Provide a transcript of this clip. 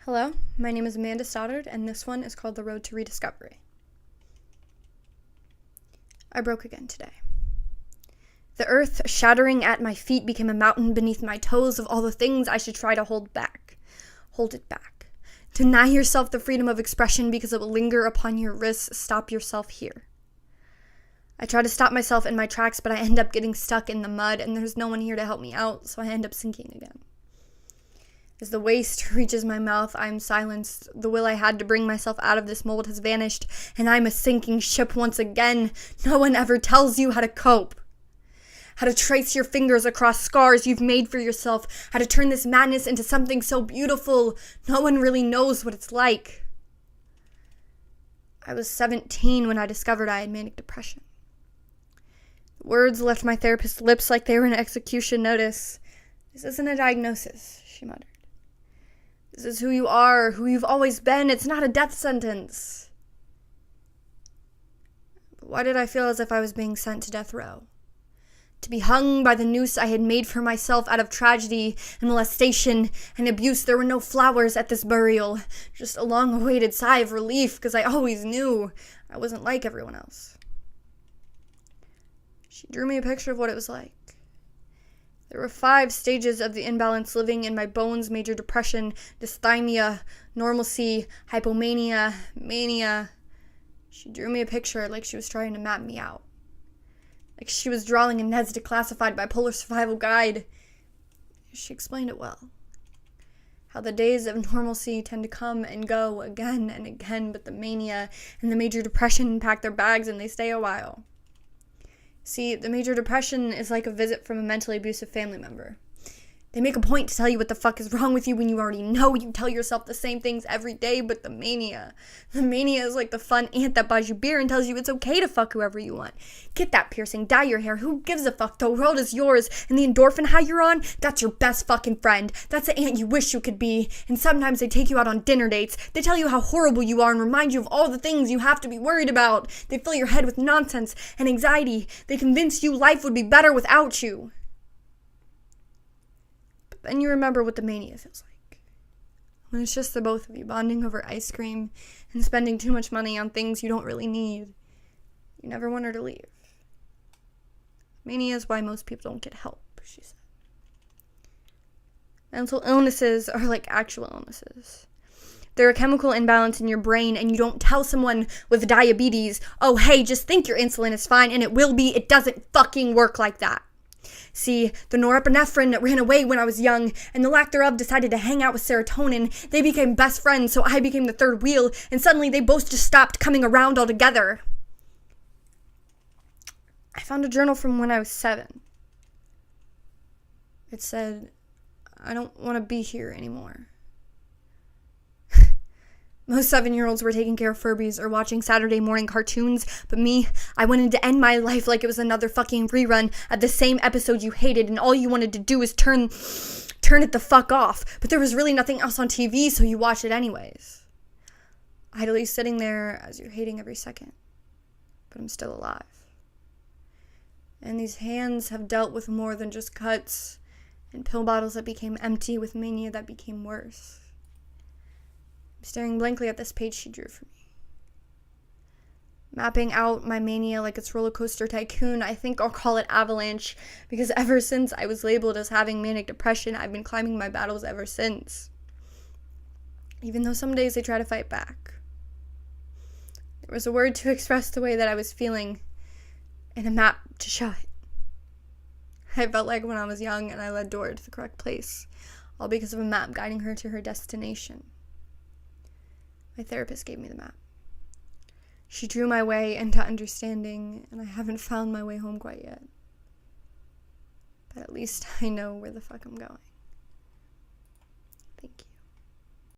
Hello, my name is Amanda Stoddard, and this one is called The Road to Rediscovery. I broke again today. The earth shattering at my feet became a mountain beneath my toes of all the things I should try to hold back. Hold it back. Deny yourself the freedom of expression because it will linger upon your wrists. Stop yourself here. I try to stop myself in my tracks, but I end up getting stuck in the mud, and there's no one here to help me out, so I end up sinking again. As the waste reaches my mouth, I am silenced. The will I had to bring myself out of this mold has vanished, and I'm a sinking ship once again. No one ever tells you how to cope. How to trace your fingers across scars you've made for yourself. How to turn this madness into something so beautiful. No one really knows what it's like. I was 17 when I discovered I had manic depression. The words left my therapist's lips like they were an execution notice. "This isn't a diagnosis," she muttered. "This is who you are, who you've always been. It's not a death sentence." But why did I feel as if I was being sent to death row? To be hung by the noose I had made for myself out of tragedy and molestation and abuse. There were no flowers at this burial, just a long-awaited sigh of relief, because I always knew I wasn't like everyone else. She drew me a picture of what it was like. There were 5 stages of the imbalance living in my bones: major depression, dysthymia, normalcy, hypomania, mania. She drew me a picture like she was trying to map me out. Like she was drawing a NEDS declassified bipolar survival guide. She explained it well. How the days of normalcy tend to come and go again and again, but the mania and the major depression pack their bags and they stay a while. See, the major depression is like a visit from a mentally abusive family member. They make a point to tell you what the fuck is wrong with you when you already know. You tell yourself the same things every day, but the mania is like the fun aunt that buys you beer and tells you it's okay to fuck whoever you want. Get that piercing, dye your hair, who gives a fuck? The world is yours, and the endorphin high you're on, that's your best fucking friend. That's the aunt you wish you could be, and sometimes they take you out on dinner dates. They tell you how horrible you are and remind you of all the things you have to be worried about. They fill your head with nonsense and anxiety. They convince you life would be better without you. Then you remember what the mania feels like. When it's just the both of you bonding over ice cream and spending too much money on things you don't really need. You never want her to leave. Mania is why most people don't get help, she said. Mental illnesses are like actual illnesses. They're a chemical imbalance in your brain, and you don't tell someone with diabetes, "Oh, hey, just think your insulin is fine," and it will be. It doesn't fucking work like that. See, the norepinephrine ran away when I was young, and the lack thereof decided to hang out with serotonin. They became best friends, so I became the third wheel, and suddenly they both just stopped coming around altogether. I found a journal from when I was 7. It said, "I don't want to be here anymore." Most 7-year-olds were taking care of Furbies or watching Saturday morning cartoons, but me, I wanted to end my life like it was another fucking rerun of the same episode you hated, and all you wanted to do was turn it the fuck off. But there was really nothing else on TV, so you watched it anyways. Idly sitting there as you're hating every second. But I'm still alive. And these hands have dealt with more than just cuts and pill bottles that became empty, with mania that became worse. Staring blankly at this page she drew for me. Mapping out my mania like it's Roller Coaster Tycoon. I think I'll call it Avalanche, because ever since I was labeled as having manic depression, I've been climbing my battles ever since. Even though some days they try to fight back. There was a word to express the way that I was feeling, and a map to show it. I felt like when I was young and I led Dora to the correct place, all because of a map guiding her to her destination. My therapist gave me the map. She drew my way into understanding, and I haven't found my way home quite yet. But at least I know where the fuck I'm going.